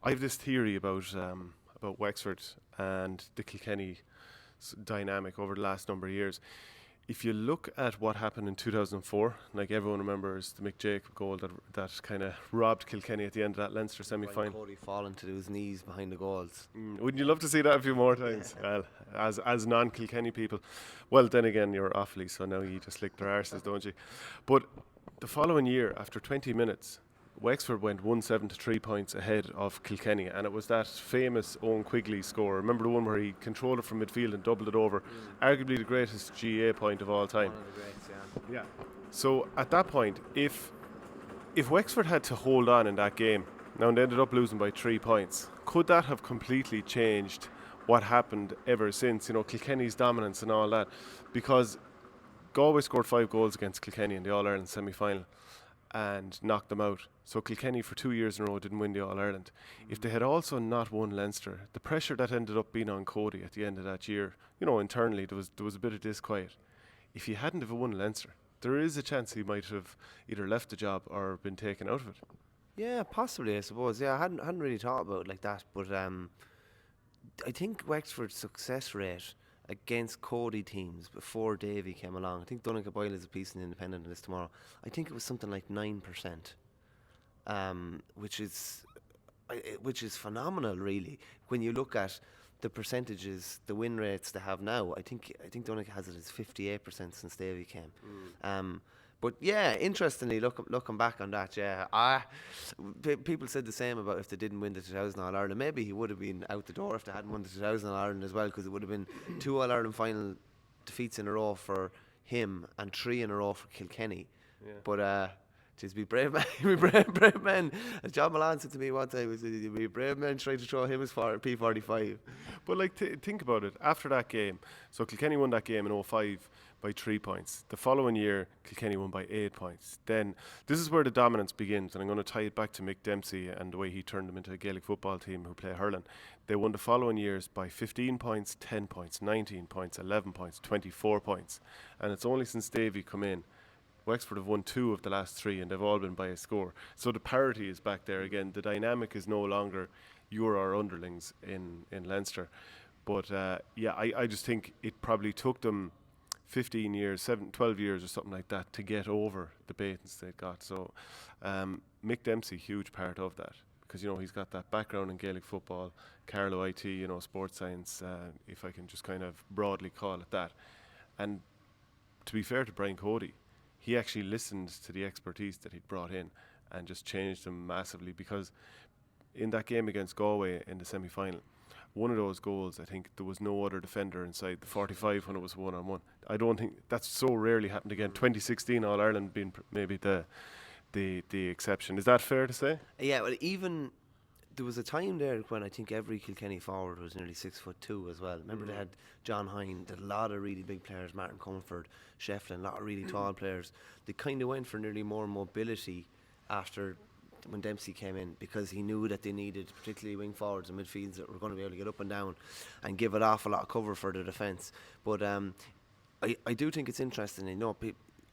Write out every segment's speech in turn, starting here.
I have this theory about Wexford and the Kilkenny dynamic over the last number of years. If you look at what happened in 2004, like everyone remembers the Mick Jacob goal that kind of robbed Kilkenny at the end of that Leinster semi-final. Cody falling to his knees behind the goals. Wouldn't you love to see that a few more times? Well, as non-Kilkenny people. Well, then again, you're Offaly, so now you just lick their arses, don't you? But the following year, after 20 minutes, Wexford went 1-7 to 3 points ahead of Kilkenny, and it was that famous Owen Quigley score. Remember the one where he controlled it from midfield and doubled it over? Arguably the greatest GA point of all time. One of the greats, Yeah. So at that point, if Wexford had to hold on in that game, now they ended up losing by 3 points, could that have completely changed what happened ever since? Kilkenny's dominance and all that, because Galway scored 5 goals against Kilkenny in the All-Ireland semi-final and knocked them out. So Kilkenny for 2 years in a row didn't win the All-Ireland. If they had also not won Leinster, the pressure that ended up being on Cody at the end of that year, internally there was a bit of disquiet. If he hadn't have won Leinster, there is a chance he might have either left the job or been taken out of it. Yeah, possibly, I suppose. Yeah, I hadn't really thought about it like that, but I think Wexford's success rate against Cody teams before Davy came along, I think Donegal Boyle is a piece in the Independent on this tomorrow, I think it was something like 9%, which is phenomenal, really. When you look at the percentages, the win rates they have now, I think Donegal has it as 58% since Davy came. But yeah, interestingly, looking back on that, yeah, people said the same about if they didn't win the 2000 All Ireland. Maybe he would have been out the door if they hadn't won the 2000 All Ireland as well, because it would have been 2 All Ireland final defeats in a row for him and 3 in a row for Kilkenny. Yeah. But just be brave men, be brave men. As John Milan said to me one time, he said, "Be brave men trying to throw him as far P45." But think about it. After that game, so Kilkenny won that game in 2005 by 3 points. The following year, Kilkenny won by 8 points. Then this is where the dominance begins, and I'm going to tie it back to Mick Dempsey and the way he turned them into a Gaelic football team who play hurling. They won the following years by 15 points, 10 points, 19 points, 11 points, 24 points. And it's only since Davy come in, Wexford have won 2 of the last 3, and they've all been by a score. So the parity is back there again. The dynamic is no longer you're our underlings in Leinster. But I just think it probably took them 15 years, 12 years or something like that to get over the beatings they got. So Mick Dempsey, huge part of that, because he's got that background in Gaelic football, Carlow IT, sports science, if I can just kind of broadly call it that. And to be fair to Brian Cody, he actually listened to the expertise that he'd brought in and just changed them massively, because in that game against Galway in the semi-final, one of those goals, I think there was no other defender inside the 45 when it was 1-on-1. I don't think that's so rarely happened again. 2016 All-Ireland being maybe the exception. Is that fair to say? Yeah, well, even there was a time there when I think every Kilkenny forward was nearly 6'2" as well. Remember they had John Hine, a lot of really big players, Martin Comerford, Shefflin, a lot of really tall players. They kind of went for nearly more mobility after when Dempsey came in, because he knew that they needed particularly wing forwards and midfields that were going to be able to get up and down and give an awful lot of cover for the defence. But I do think it's interesting.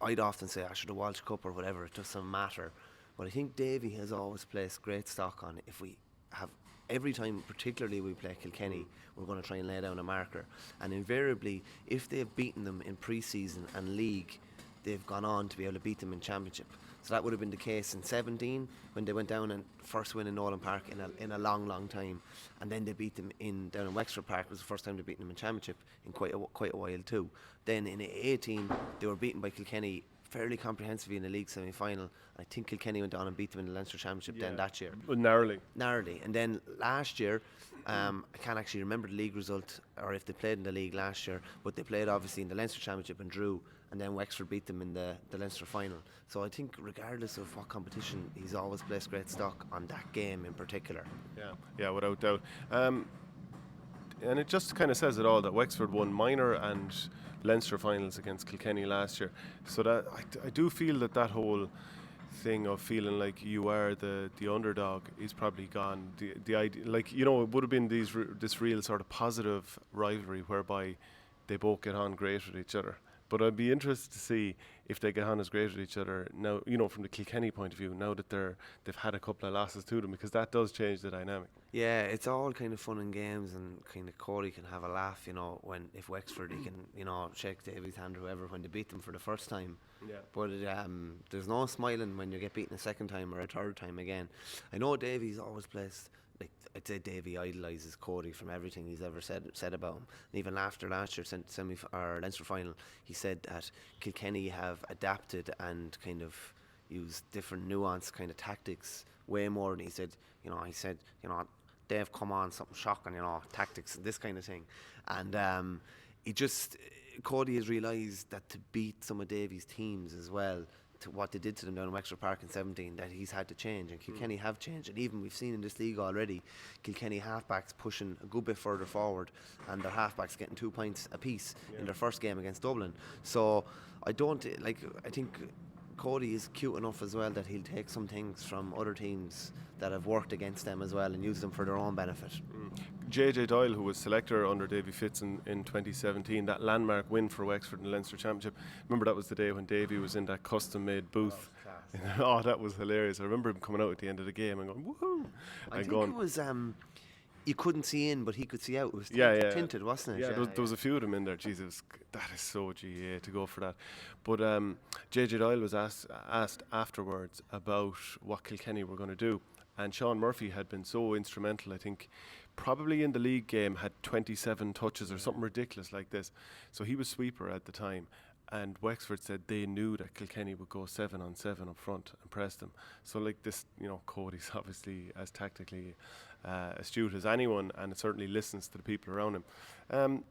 I'd often say after the Walsh Cup or whatever, it doesn't matter. But I think Davy has always placed great stock on if we have every time, particularly we play Kilkenny, we're going to try and lay down a marker. And invariably, if they've beaten them in pre-season and league, they've gone on to be able to beat them in championship. So that would have been the case in 17 when they went down and first win in Nolan Park in a long time, and then they beat them down in Wexford Park. It was the first time they beat them in championship in quite a while too. Then in 18 they were beaten by Kilkenny fairly comprehensively in the league semi-final. I think Kilkenny went on and beat them in the Leinster Championship then that year. Narrowly. And then last year, I can't actually remember the league result or if they played in the league last year, but they played obviously in the Leinster Championship and drew, and then Wexford beat them in the Leinster final. So I think regardless of what competition, he's always placed great stock on that game in particular. Yeah, without doubt. And it just kind of says it all that Wexford won minor and Leinster finals against Kilkenny last year. So that I do feel that whole thing of feeling like you are the underdog is probably gone. The idea, it would have been this real sort of positive rivalry whereby they both get on great with each other. But I'd be interested to see if they get on as great with each other now, from the Kilkenny point of view, now that they've had a couple of losses to them, because that does change the dynamic. Yeah, it's all kind of fun and games, and kind of Cody can have a laugh, when if Wexford he can, shake Davy's hand or whoever when they beat them for the first time. Yeah. But there's no smiling when you get beaten a second time or a third time again. I know Davy's always placed, like I'd say Davy idolises Cody from everything he's ever said about him. And even after last year's or Leinster final, he said that Kilkenny have adapted and kind of used different nuanced kind of tactics way more than he said. They've come on something shocking, tactics, this kind of thing. And Cody has realised that to beat some of Davy's teams as well, to what they did to them down in Wexford Park in 17, that he's had to change, and Kilkenny have changed. And even we've seen in this league already, Kilkenny halfbacks pushing a good bit further forward, and their halfbacks getting 2 points apiece in their first game against Dublin. So I think Cody is cute enough as well that he'll take some things from other teams that have worked against them as well and use them for their own benefit. JJ Doyle, who was selector under Davy Fitz in 2017, that landmark win for Wexford in the Leinster Championship. Remember, that was the day when Davy was in that custom-made booth. Oh, that was hilarious. I remember him coming out at the end of the game and going, woohoo! I think it was, you couldn't see in, but he could see out. It was tinted, wasn't it? Yeah, there was a few of them in there. Jesus, that is so GA to go for that. But JJ Doyle was asked afterwards about what Kilkenny were going to do. And Sean Murphy had been so instrumental, I think, probably in the league game, had 27 touches or something ridiculous like this. So he was sweeper at the time. And Wexford said they knew that Kilkenny would go 7-on-7 up front and press them. So like this, Cody's obviously as tactically astute as anyone, and it certainly listens to the people around him. I'm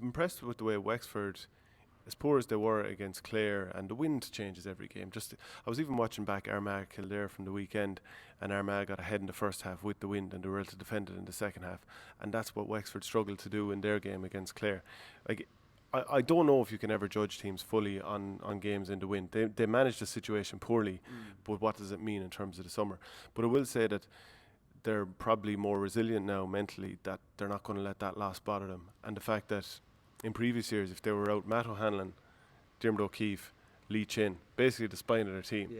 impressed with the way Wexford, as poor as they were against Clare, and the wind changes every game. I was even watching back Armagh Kildare from the weekend, and Armagh got ahead in the first half with the wind, and they were able to defend it in the second half. And that's what Wexford struggled to do in their game against Clare. Like, I don't know if you can ever judge teams fully on games in the wind. They managed the situation poorly, but what does it mean in terms of the summer? But I will say that they're probably more resilient now mentally, that they're not going to let that loss bother them. And the fact that in previous years, if they were out Matt O'Hanlon, Diarmuid O'Keefe, Lee Chin, basically the spine of their team,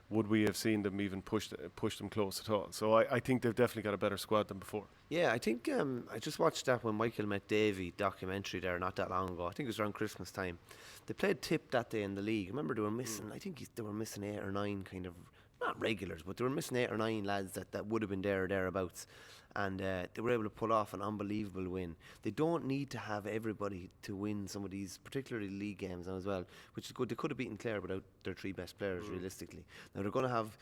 would we have seen them even push them close at all? So I think they've definitely got a better squad than before. Yeah, I think I just watched that When Michael Met Davy documentary there not that long ago. I think it was around Christmas time. They played Tip that day in the league. Remember, they were missing, I think they were missing 8 or 9 kind of, not regulars, but they were missing 8 or 9 lads that would have been there or thereabouts. And they were able to pull off an unbelievable win. They don't need to have everybody to win some of these, particularly league games now as well, which is good. They could have beaten Clare without their 3 best players, realistically. Now they're going to have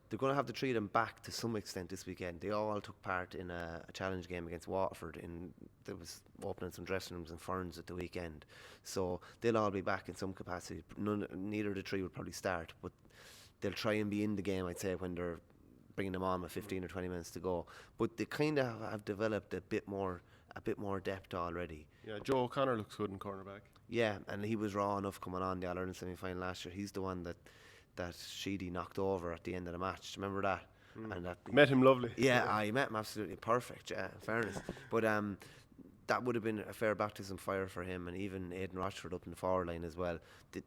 the 3 of them back to some extent this weekend. They all took part in a challenge game against Waterford. There was opening some dressing rooms in Ferns at the weekend, so they'll all be back in some capacity. Neither of the 3 will probably start, but they'll try and be in the game, I'd say, when they're bringing them on with 15 or 20 minutes to go. But they kind of have developed a bit more depth already. Yeah, Joe O'Connor looks good in cornerback. Yeah, and he was raw enough coming on the All-Ireland semi-final last year. He's the one that Sheedy knocked over at the end of the match. Remember that? And that met him lovely. Yeah, I met him absolutely perfect. Yeah, in fairness. But that would have been a fair baptism fire for him, and even Aidan Rochford up in the forward line as well.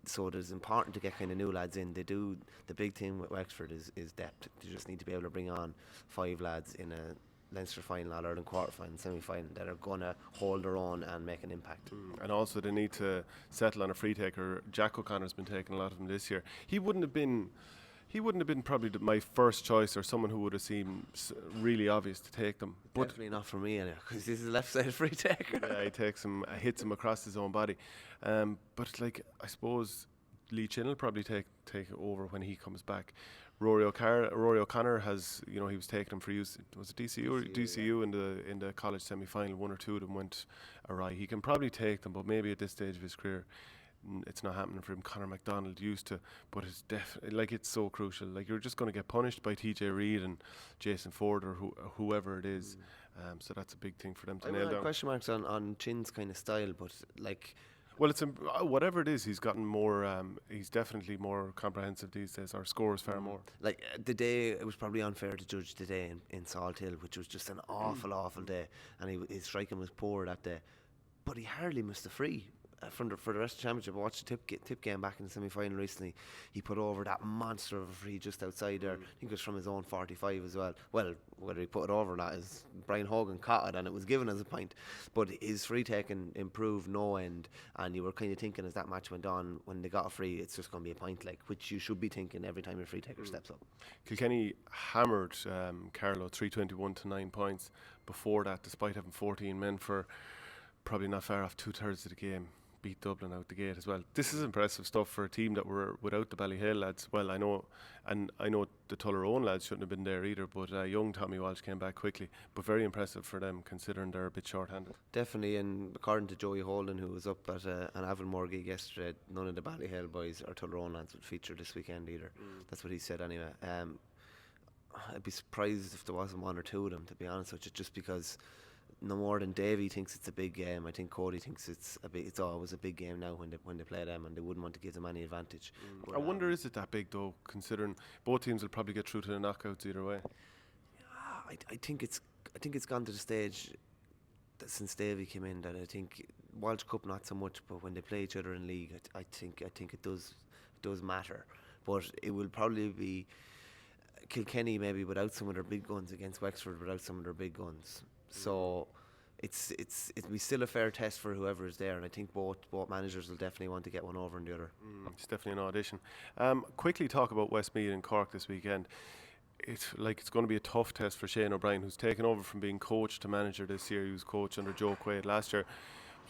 So it is important to get kind of new lads in. They do. The big thing with Wexford is depth. They just need to be able to bring on 5 lads in a Leinster final, All-Ireland quarter-final, semi-final that are going to hold their own and make an impact. And also they need to settle on a free taker. Jack O'Connor's been taking a lot of them this year. He wouldn't have been probably my first choice, or someone who would have seemed really obvious to take them. But definitely not for me, anyway, because this is a left-sided free taker. Yeah, he takes him, hits him across his own body. But like, I suppose Lee Chin will probably take over when he comes back. Rory O'Connor has, he was taking him for use. Was it DCU in the college semi-final? 1 or 2 of them went awry. He can probably take them, but maybe at this stage of his career, it's not happening for him. Conor MacDonald used to, but it's definitely, like, it's so crucial. Like, you're just going to get punished by TJ Reid and Jason Ford or whoever it is. So that's a big thing for them to nail down. Question marks on Chin's kind of style, but like. Well, it's whatever it is. He's gotten more. He's definitely more comprehensive these days. Our scores far more. Like the day, it was probably unfair to judge the day in Salt Hill, which was just an awful day, and his striking was poor that day. But he hardly missed a free. for the rest of the championship. I watched the tip game back in the semi-final recently. He put over that monster of a free just outside there. I think it was from his own 45 as well. Well, whether he put it over or not is Brian Hogan caught it and it was given as a point. But his free taking improved no end, and you were kind of thinking as that match went on, when they got a free, it's just going to be a point, like, which you should be thinking every time your free taker steps up. Kilkenny hammered Carlow 321 to 9 points before that, despite having 14 men for probably not far off 2/3 of the game. Beat Dublin out the gate as well. This is impressive stuff for a team that were without the Ballyhale lads. Well, I know the Tullaroan lads shouldn't have been there either, but young Tommy Walsh came back quickly. But very impressive for them, considering they're a bit short-handed. Definitely, and according to Joey Holden, who was up at an Avonmore gig yesterday, none of the Ballyhale boys or Tullaroan lads would feature this weekend either. That's what he said anyway. I'd be surprised if there wasn't one or two of them, to be honest with you, just because no more than Davy thinks it's a big game. I think Cody thinks it's always a big game now when they play them, and they wouldn't want to give them any advantage. I wonder, is it that big though, considering both teams will probably get through to the knockouts either way? I think it's gone to the stage that since Davy came in, that I think Walsh Cup not so much, but when they play each other in league, I think it does matter. But it will probably be Kilkenny maybe without some of their big guns against Wexford without some of their big guns. So it'll be still a fair test for whoever is there, and I think both managers will definitely want to get one over on the other. It's definitely an audition. Quickly talk about Westmeath and Cork this weekend. It's going to be a tough test for Shane O'Brien, who's taken over from being coach to manager this year. He was coach under Joe Quaid last year.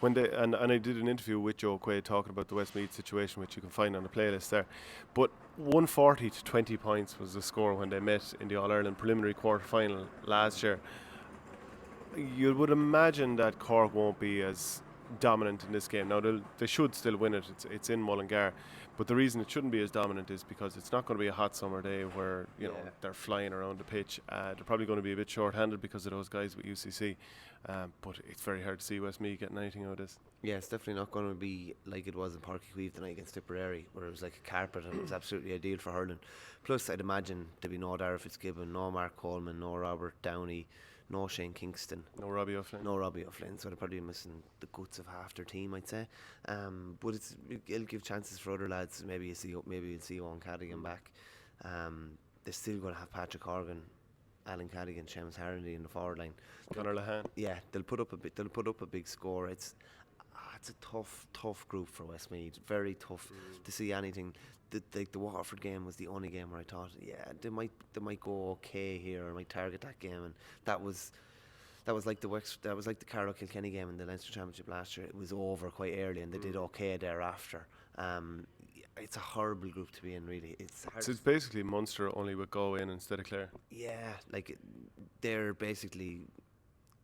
And I did an interview with Joe Quaid talking about the Westmeath situation, which you can find on the playlist there. But 140 to 20 points was the score when they met in the All-Ireland preliminary quarter-final last year. You would imagine that Cork won't be as dominant in this game. Now, they should still win it. It's in Mullingar. But the reason it shouldn't be as dominant is because it's not going to be a hot summer day where they're flying around the pitch. They're probably going to be a bit short-handed because of those guys with UCC. But it's very hard to see Westmeath getting anything out of this. Yeah, it's definitely not going to be like it was in Páirc Uí Chaoimh tonight against Tipperary, where it was like a carpet and it was absolutely ideal for hurling. Plus, I'd imagine there'd be no Dara Fitzgibbon, no Mark Coleman, no Robert Downey, no Shane Kingston, no Robbie O'Flynn. So they're probably missing the guts of half their team, I'd say. But it'll give chances for other lads. Maybe you'll see Owen Cadigan back. They're still going to have Patrick Horgan, Alan Cadigan, Seamus Harnedy in the forward line. Conor Lahan. Yeah, they'll put up a big score. It's a tough group for Westmeath. Very tough to see anything. The Waterford game was the only game where I thought, they might go okay here, or might target that game, and that was like the Carlow Kilkenny game in the Leinster Championship last year. It was over quite early, and they did okay thereafter. It's a horrible group to be in, really. It's basically Munster only with Galway in instead of Clare. Yeah, they're basically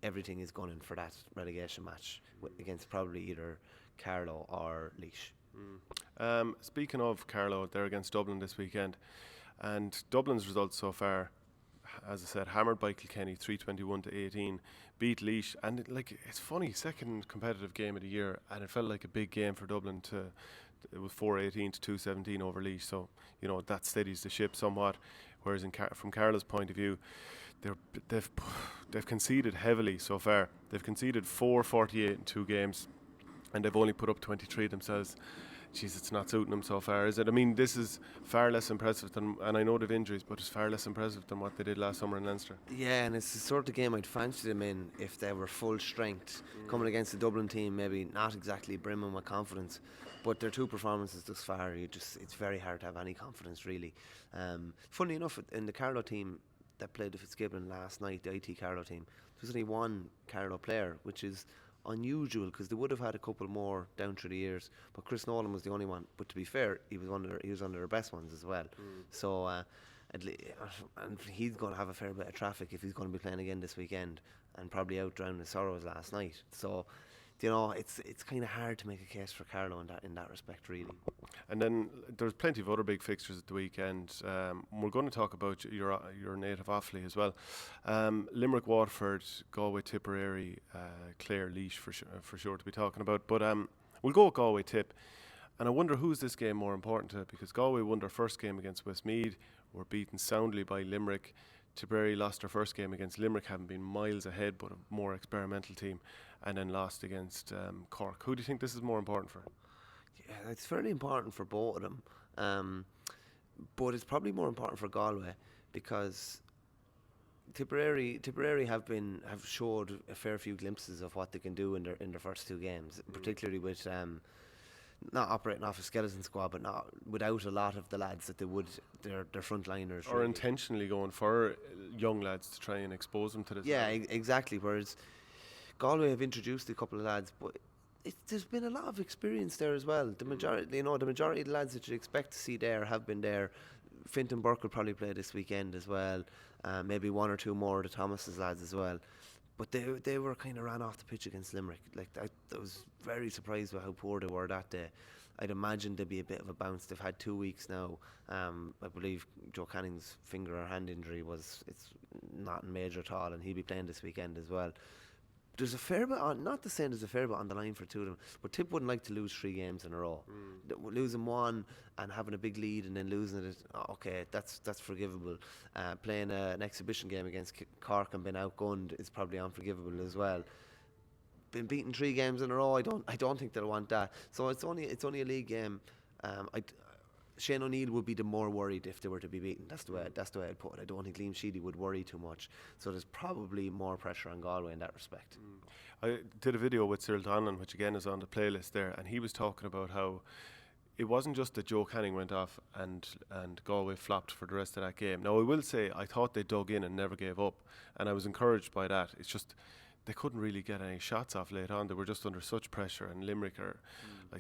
everything is going in for that relegation match against probably either Carlow or Laois. Speaking of Carlow, they're against Dublin this weekend, and Dublin's results so far, as I said, hammered by Kilkenny 321 to 18, beat Laois, and it's funny, second competitive game of the year, and it felt like a big game for Dublin. It was 418 to 217 over Laois, so that steadies the ship somewhat. Whereas from Carlow's point of view, they've conceded heavily so far. They've conceded 448 in 2 games, and they've only put up 23 themselves. Jeez, it's not suiting them so far, is it? I mean, this is far less impressive than, and I know they've injuries, but it's far less impressive than what they did last summer in Leinster. Yeah, and it's the sort of game I'd fancy them in if they were full strength. Coming against the Dublin team, maybe not exactly brimming with confidence, but their 2 performances thus far, it's very hard to have any confidence, really. Funnily enough, in the Carlow team that played the Fitzgibbon last night, the IT Carlow team, there was only one Carlow player, which is unusual because they would have had a couple more down through the years, but Chris Nolan was the only one. But to be fair, he was one of their best ones as well. So and he's going to have a fair bit of traffic if he's going to be playing again this weekend, and probably out drowning the sorrows last night. So it's kind of hard to make a case for Carlow in that respect, really. And then there's plenty of other big fixtures at the weekend. We're going to talk about your native Offaly as well. Limerick, Waterford, Galway, Tipperary, Clare, Laois for sure to be talking about. But we'll go with Galway Tip. And I wonder who's this game more important to, because Galway won their first game against Westmeath, were beaten soundly by Limerick. Tipperary lost their first game against Limerick, having been miles ahead, but a more experimental team, and then lost against Cork. Who do you think this is more important for? Yeah, it's fairly important for both of them, but it's probably more important for Galway because Tipperary have showed a fair few glimpses of what they can do in their first two games, particularly with not operating off a skeleton squad, but not without a lot of the lads that they would their frontliners. Or intentionally going for young lads to try and expose them to this. Yeah, exactly. Whereas Galway have introduced a couple of lads, but there's been a lot of experience there as well. The majority of the lads that you expect to see there have been there. Fintan Burke will probably play this weekend as well. Maybe one or two more of the Thomas's lads as well. But they were kind of ran off the pitch against Limerick. Like I was very surprised with how poor they were that day. I'd imagine there'd be a bit of a bounce. They've had 2 weeks now. I believe Joe Canning's finger or hand injury it's not major at all, and he'll be playing this weekend as well. There's a fair bit on, not to say there's a fair bit on the line for two of them, but Tip wouldn't like to lose 3 games in a row. Losing one and having a big lead and then losing it, okay, that's forgivable. Playing an exhibition game against Cork and being outgunned is probably unforgivable as well. Been beaten 3 games in a row, I don't think they'll want that. So it's only a league game. Shane O'Neill would be the more worried if they were to be beaten. That's the way I'd put it. I don't think Liam Sheedy would worry too much. So there's probably more pressure on Galway in that respect. I did a video with Cyril Donlan, which again is on the playlist there, and he was talking about how it wasn't just that Joe Canning went off and Galway flopped for the rest of that game. Now I will say I thought they dug in and never gave up, and I was encouraged by that. It's just they couldn't really get any shots off late on. They were just under such pressure, and Limerick are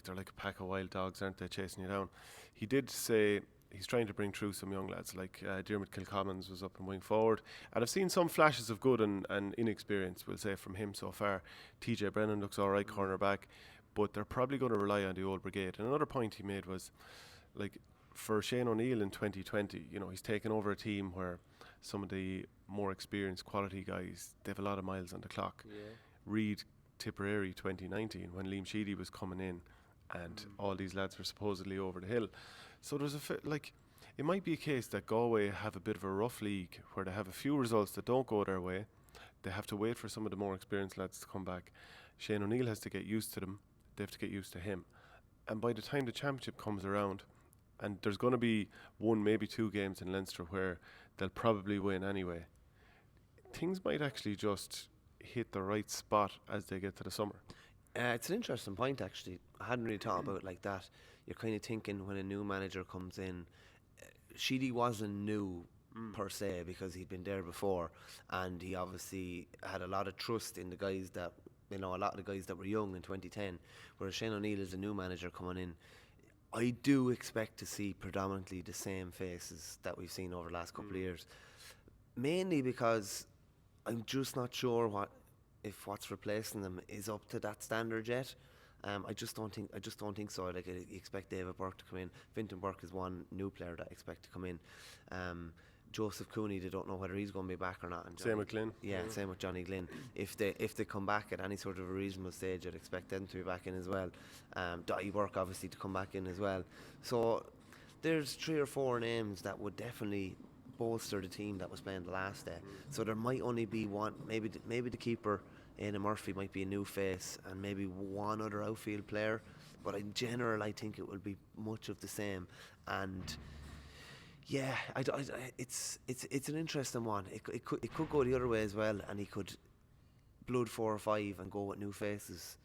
they're like a pack of wild dogs, aren't they, chasing you down. He did say he's trying to bring through some young lads, like Diarmuid Kilcommons was up and wing forward, and I've seen some flashes of good and inexperience, we'll say, from him so far. TJ Brennan looks alright, corner back, but they're probably going to rely on the old brigade. And another point he made was, like, for Shane O'Neill in 2020, he's taken over a team where some of the more experienced quality guys, they have a lot of miles on the clock. Read Tipperary 2019 when Liam Sheedy was coming in and all these lads were supposedly over the hill. So there's it might be a case that Galway have a bit of a rough league where they have a few results that don't go their way. They have to wait for some of the more experienced lads to come back. Shane O'Neill has to get used to them. They have to get used to him. And by the time the championship comes around, and there's going to be 1, maybe 2 games in Leinster where they'll probably win anyway, things might actually just hit the right spot as they get to the summer. It's an interesting point, actually. I hadn't really thought about it like that. You're kind of thinking when a new manager comes in, Sheedy wasn't new per se because he'd been there before, and he obviously had a lot of trust in the guys that, a lot of the guys that were young in 2010, whereas Shane O'Neill is a new manager coming in. I do expect to see predominantly the same faces that we've seen over the last couple of years, mainly because I'm just not sure if what's replacing them is up to that standard yet. I just don't think so. Like, I expect David Burke to come in. Fintan Burke is one new player that I expect to come in. Joseph Cooney, they don't know whether he's going to be back or not. And same with Glynn. Yeah, same with Johnny Glynn. If they come back at any sort of a reasonable stage, I'd expect them to be back in as well. Dottie Burke obviously to come back in as well. So there's 3 or 4 names that would definitely bolster the team that was playing the last day. So there might only be one. Maybe the keeper, Aidan Murphy, might be a new face, and maybe one other outfield player. But in general, I think it will be much of the same. And yeah, it's an interesting one. It could go the other way as well, and he could blood 4 or 5 and go with new faces.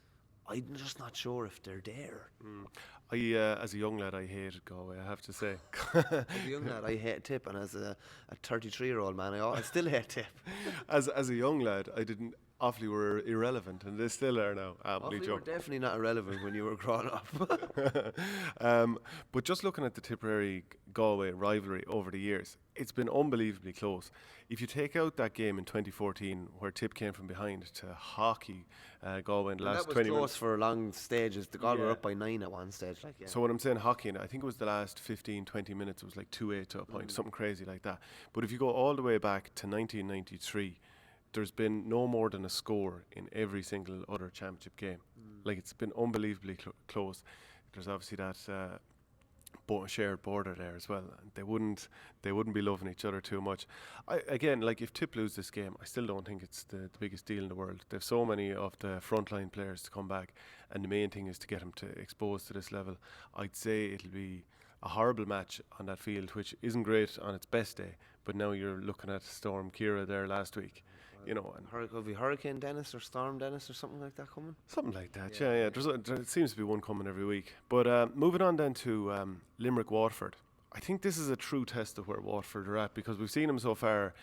I'm just not sure if they're there. As a young lad, I hated Galway, I have to say. As a young lad, I hate Tip, and as a 33-year-old man, I still hate Tip. As a young lad, I didn't. Offaly were irrelevant, and they still are now. Offaly were definitely not irrelevant when you were growing up. But just looking at the Tipperary-Galway rivalry over the years, it's been unbelievably close. If you take out that game in 2014 where Tip came from behind to hockey Galway in the last 20 minutes. That was close for long stages. The Galway were up by 9 at one stage. So when I'm saying hockey, and I think it was the last 15, 20 minutes, it was like 2-8 to a point, something crazy like that. But if you go all the way back to 1993, there's been no more than a score in every single other championship game. Like, it's been unbelievably close. There's obviously that shared border there as well. They wouldn't be loving each other too much. Again, like if Tip lose this game, I still don't think it's the biggest deal in the world. They've so many of the frontline players to come back, and the main thing is to get them to expose to this level. I'd say it'll be a horrible match on that field, which isn't great on its best day. But now you're looking at Storm Kira there last week. And Will be Hurricane Dennis or Storm Dennis or something like that coming? Something like that, yeah. There seems to be one coming every week. But moving on then to Limerick Waterford. I think this is a true test of where Waterford are at, because we've seen them so far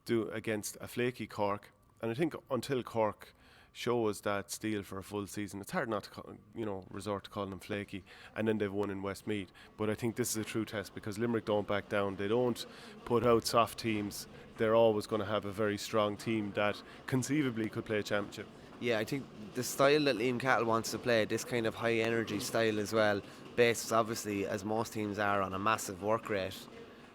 do against a flaky Cork, and I think until Cork show us that steel for a full season, it's hard not to resort to calling them flaky. And then they've won in Westmeath. But I think this is a true test, because Limerick don't back down. They don't put out soft teams. They're always going to have a very strong team that conceivably could play a championship. Yeah, I think the style that Liam Cattle wants to play, this kind of high energy style as well, based obviously, as most teams are, on a massive work rate.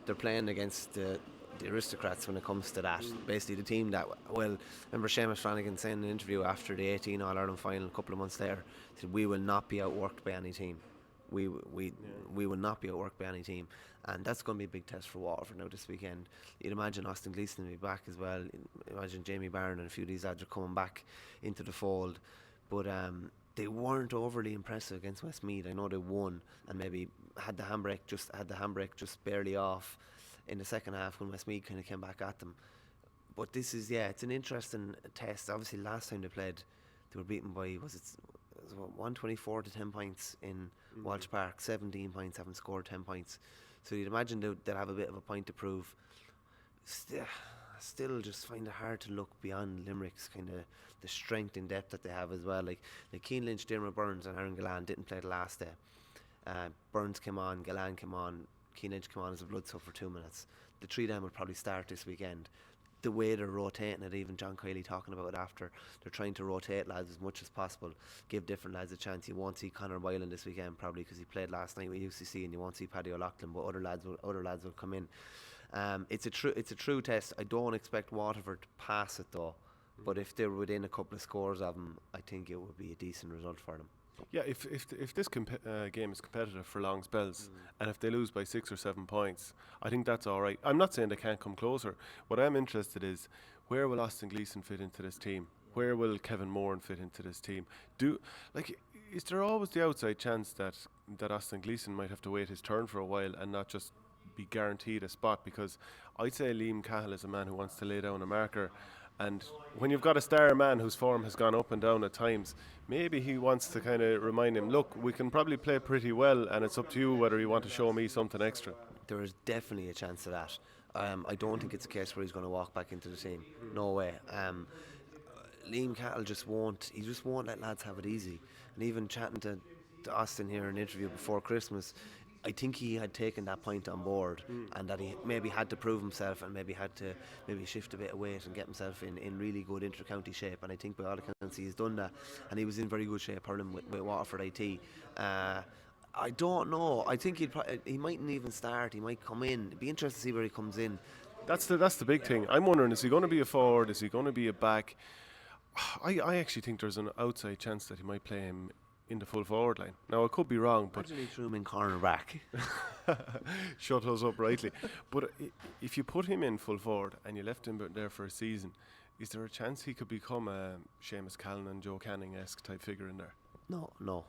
They're playing against the aristocrats when it comes to that. Basically the team that, well, remember Seamus Flanagan saying in an interview after the 18 All-Ireland final a couple of months later, said, we will not be outworked by any team. We will not be outworked by any team. And that's going to be a big test for Waterford now this weekend. You'd imagine Austin Gleeson will be back as well. Imagine Jamie Barron and a few of these lads are coming back into the fold. But they weren't overly impressive against Westmeath. I know they won and maybe had the handbrake just barely off in the second half when Westmeath kind of came back at them. But this is, it's an interesting test. Obviously last time they played, they were beaten by, was it 124 to 10 points in Walsh Park, 17 points, haven't scored 10 points. So you'd imagine they'll have a bit of a point to prove. Still just find it hard to look beyond Limerick's kind of the strength and depth that they have as well. Like Keane Lynch, Dermot Burns and Aaron Gallan didn't play the last day. Burns came on, Gallan came on, Keane Lynch came on as a blood sub for 2 minutes. The three of them will probably start this weekend. The way they're rotating it, even John Kiley talking about it after, they're trying to rotate lads as much as possible, give different lads a chance. You won't see Conor Boylan this weekend probably because he played last night with UCC, and you won't see Paddy O'Loughlin, but other lads will come in. It's a true test. I don't expect Waterford to pass it though, but if they're within a couple of scores of them, I think it would be a decent result for them. Yeah, if this game is competitive for long spells, and if they lose by 6 or 7 points, I think that's all right. I'm not saying they can't come closer. What I'm interested is, where will Austin Gleeson fit into this team? Where will Kevin Moran fit into this team? Is there always the outside chance that Austin Gleeson might have to wait his turn for a while and not just be guaranteed a spot? Because I'd say Liam Cahill is a man who wants to lay down a marker. And when you've got a star man whose form has gone up and down at times, maybe he wants to kind of remind him, look, we can probably play pretty well, and it's up to you whether you want to show me something extra. There is definitely a chance of that. I don't think it's a case where he's going to walk back into the team. No way. Liam Cattle just won't let lads have it easy. And even chatting to Austin here in an interview before Christmas, I think he had taken that point on board, and that he maybe had to prove himself and maybe had to shift a bit of weight and get himself in really good inter-county shape. And I think by all accounts he's done that, and he was in very good shape hurling with Waterford IT. I don't know. I think he mightn't even start. He might come in. It'd be interesting to see where he comes in. That's the big thing. I'm wondering, is he going to be a forward? Is he going to be a back? I actually think there's an outside chance that he might play him in the full forward line. Now I could be wrong, but he threw him in corner back. Shut us up rightly. But if you put him in full forward and you left him there for a season, is there a chance he could become a Seamus Callan, Joe Canning-esque type figure in there? No,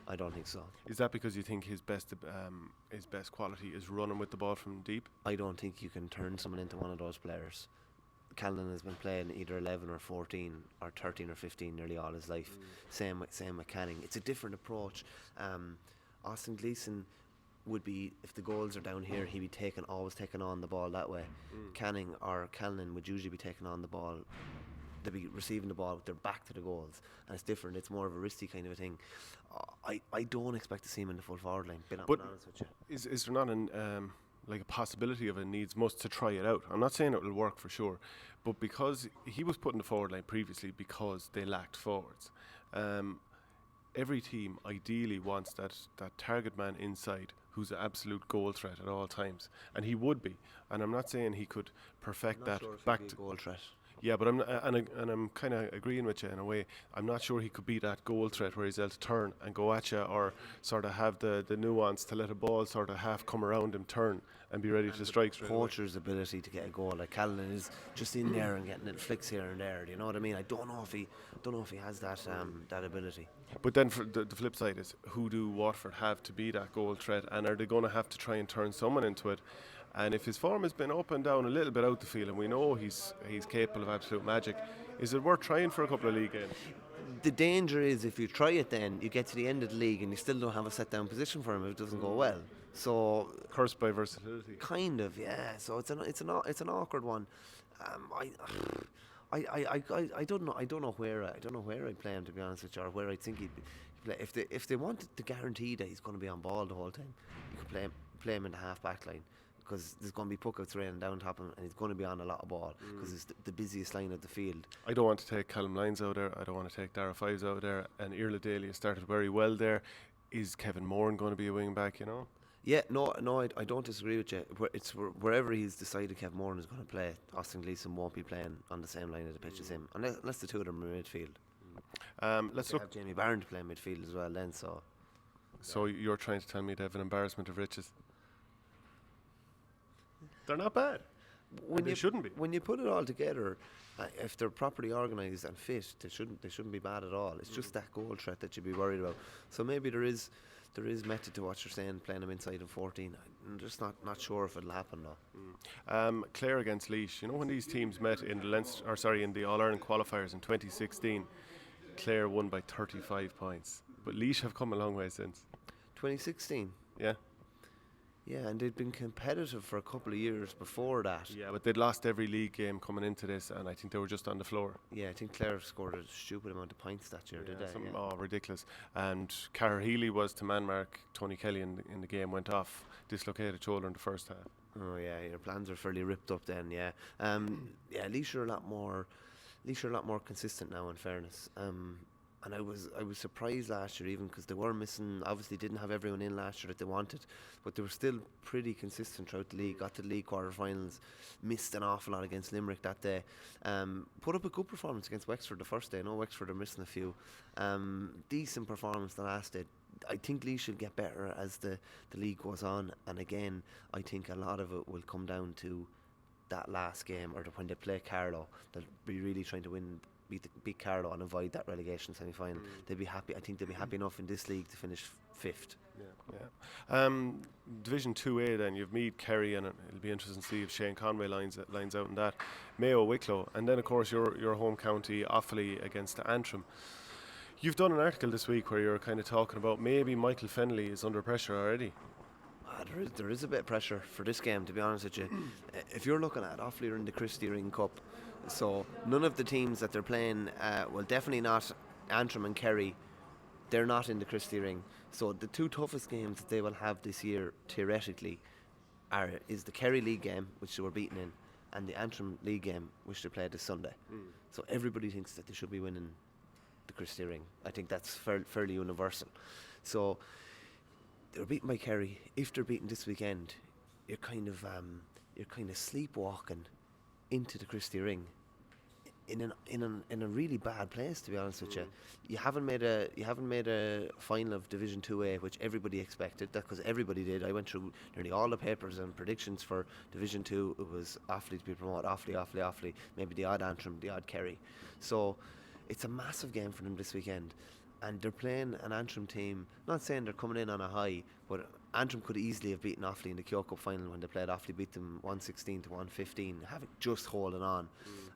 I don't think so. Is that because you think his best quality is running with the ball from deep? I don't think you can turn someone into one of those players. Callan has been playing either 11 or 14 or 13 or 15 nearly all his life. Same with Canning. It's a different approach. Austin Gleeson would be, if the goals are down here, he'd be always taking on the ball that way. Canning or Callan would usually be taking on the ball. They'd be receiving the ball with their back to the goals, and it's different. It's more of a wristy kind of a thing. I don't expect to see him in the full forward line. Being honest with you. Is there not a possibility of a needs must to try it out? I'm not saying it will work for sure, but because he was put in the forward line previously because they lacked forwards. Every team ideally wants that target man inside who's an absolute goal threat at all times, and he would be. And I'm not saying he could perfect that sure back to goal threat. Yeah, but I'm kind of agreeing with you in a way. I'm not sure he could be that goal threat where he's able to turn and go at you, or sort of have the nuance to let a ball sort of half come around him, turn and be ready to strike straight away. Poacher's ability to get a goal, like Callan is just in there and getting little flicks here and there. Do you know what I mean? I don't know if he has that ability. But then for the flip side is, who do Waterford have to be that goal threat, and are they going to have to try and turn someone into it? And if his form has been up and down a little bit out the field, and we know he's capable of absolute magic, is it worth trying for a couple of league games? The danger is if you try it, then you get to the end of the league and you still don't have a set down position for him if it doesn't go well. So Cursed by versatility. kind of, yeah. So it's an awkward one. I don't know where I'd play him, to be honest with you, or where I think he'd play. If they wanted to guarantee that he's going to be on ball the whole time, you could play him in the half back line, because there's going to be puckouts raining down top of him, and he's going to be on a lot of ball because it's the busiest line of the field. I don't want to take Callum Lyons out there. I don't want to take Dara Fives out there. And Irla Daly has started very well there. Is Kevin Moran going to be a wing back? Yeah, no, I don't disagree with you. Wherever he's decided Kevin Moran is going to play, Austin Gleeson won't be playing on the same line of the pitch as him, unless the two of them are in midfield. Let's look. Have Jamie Barron to play midfield as well then. So you're trying to tell me they have an embarrassment of riches? They're not bad. They shouldn't be. When you put it all together, if they're properly organised and fit, they shouldn't be bad at all. It's just that goal threat that you'd be worried about. So maybe there is method to what you're saying, playing them inside in 14. I'm just not sure if it'll happen though. Clare against Laois. When these teams met in the All Ireland qualifiers in 2016, Clare won by 35 points. But Laois have come a long way since. 2016. Yeah. Yeah, and they'd been competitive for a couple of years before that. Yeah, but they'd lost every league game coming into this, and I think they were just on the floor. Yeah, I think Clare scored a stupid amount of points that year, did they? Oh, ridiculous. And Cara Healy was to man-mark Tony Kelly in the game, went off, dislocated shoulder in the first half. Oh yeah, your plans are fairly ripped up then, yeah. Laois are a lot more consistent now, in fairness. And I was surprised last year, even because they were missing. Obviously, didn't have everyone in last year that they wanted, but they were still pretty consistent throughout the league. Got to the league quarterfinals, missed an awful lot against Limerick that day. Put up a good performance against Wexford the first day. I know Wexford are missing a few. Decent performance the last day. I think Laois should get better as the league goes on, and again, I think a lot of it will come down to that last game, or when they play Carlow. They'll be really trying to beat Carlow and avoid that relegation semi-final. They'll be happy. I think they'll be happy enough in this league to finish fifth. Yeah. Division 2A then, you've Meath, Kerry, and it'll be interesting to see if Shane Conway lines out in that. Mayo, Wicklow, and then of course your home county, Offaly against Antrim. You've done an article this week where you're kind of talking about maybe Michael Fennelly is under pressure already. There is a bit of pressure for this game, to be honest with you. If you're looking at Offaly are in the Christie Ring Cup, so none of the teams that they're playing, well, definitely not Antrim and Kerry, they're not in the Christie Ring. So the two toughest games that they will have this year, theoretically, is the Kerry League game, which they were beaten in, and the Antrim League game, which they played this Sunday. So everybody thinks that they should be winning the Christie Ring. I think that's fairly universal. So they're beaten by Kerry. If they're beaten this weekend, you're kind of sleepwalking into the Christie Ring in a really bad place, to be honest with you. You haven't made a final of Division 2A, which everybody expected, that because everybody did. I went through nearly all the papers and predictions for Division 2. It was Offaly to be promoted, Offaly, maybe the odd Antrim, the odd Kerry. So it's a massive game for them this weekend. And they're playing an Antrim team, not saying they're coming in on a high, but Antrim could easily have beaten Offaly in the Kyo Cup final when they played. Offaly beat them 116 to 115, having just holding on.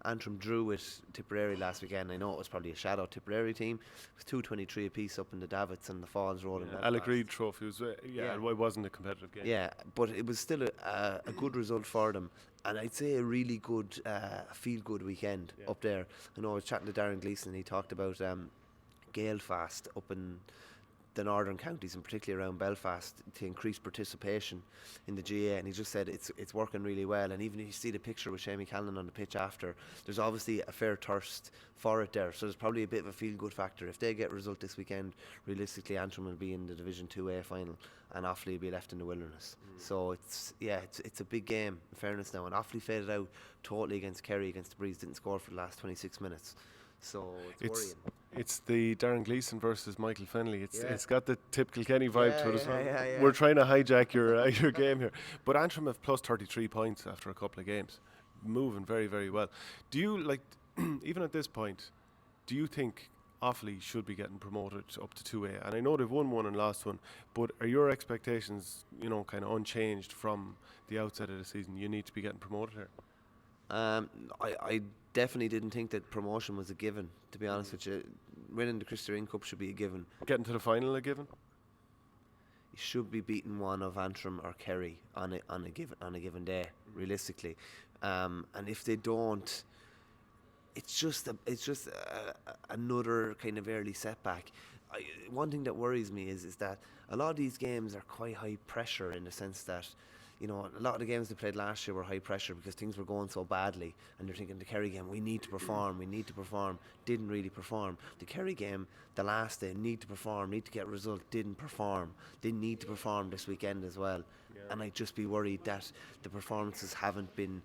Antrim drew with Tipperary last weekend. I know it was probably a shadow Tipperary team. It was 223 apiece up in the Davits and the Falls rolling. Alec Reid Trophy was, it wasn't a competitive game. Yeah, but it was still a good result for them. And I'd say a really good, feel-good weekend up there. I know I was chatting to Darren Gleeson and he talked about Galefast up in the northern counties, and particularly around Belfast, to increase participation in the GA. And he just said it's working really well. And even if you see the picture with Shamie Callan on the pitch after, there's obviously a fair thirst for it there. So there's probably a bit of a feel-good factor. If they get a result this weekend, realistically Antrim will be in the Division 2A final, and Offaly will be left in the wilderness. So it's a big game, in fairness now. And Offaly faded out totally against Kerry, against the Breeze, didn't score for the last 26 minutes. So it's worrying. It's the Darren Gleeson versus Michael Fennelly. It's got the Tip Kilkenny vibe to it as well. Yeah. We're trying to hijack your game here. But Antrim have plus 33 points after a couple of games. Moving very, very well. Do you, like, even at this point, do you think Offaly should be getting promoted up to 2A? And I know they've won one and lost one, but are your expectations, kind of unchanged from the outset of the season? You need to be getting promoted here. I definitely didn't think that promotion was a given, to be honest with you. Winning the Christy Cup should be a given. Getting to the final a given? You should be beating one of Antrim or Kerry on a given day, realistically. And if they don't, it's just another kind of early setback. One thing that worries me is that a lot of these games are quite high pressure, in the sense that, a lot of the games they played last year were high pressure because things were going so badly, and they're thinking, the Kerry game, we need to perform, didn't really perform. The Kerry game, the last day, need to perform, need to get a result, didn't perform. They need to perform this weekend as well. Yeah. And I'd just be worried that the performances haven't been,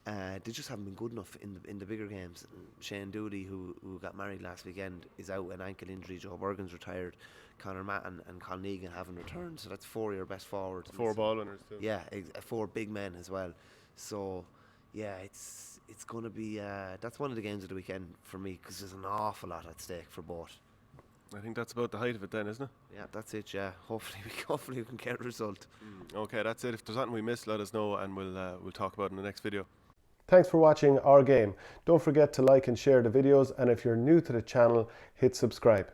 they just haven't been good enough in the bigger games. Shane Doody, who got married last weekend, is out with an ankle injury. Joe Bergen's retired. Conor Matton and Con Negan haven't returned, so that's 4 of your best forwards. 4 ball winners too. Yeah, 4 big men as well. So yeah, it's going to be that's one of the games of the weekend for me, because there's an awful lot at stake for both. I think that's about the height of it then, isn't it? Yeah, that's it. Yeah, hopefully we can get a result. Okay, that's it. If there's something we missed, let us know, and we'll talk about it in the next video. Thanks for watching Our Game. Don't forget to like and share the videos, and if you're new to the channel, hit subscribe.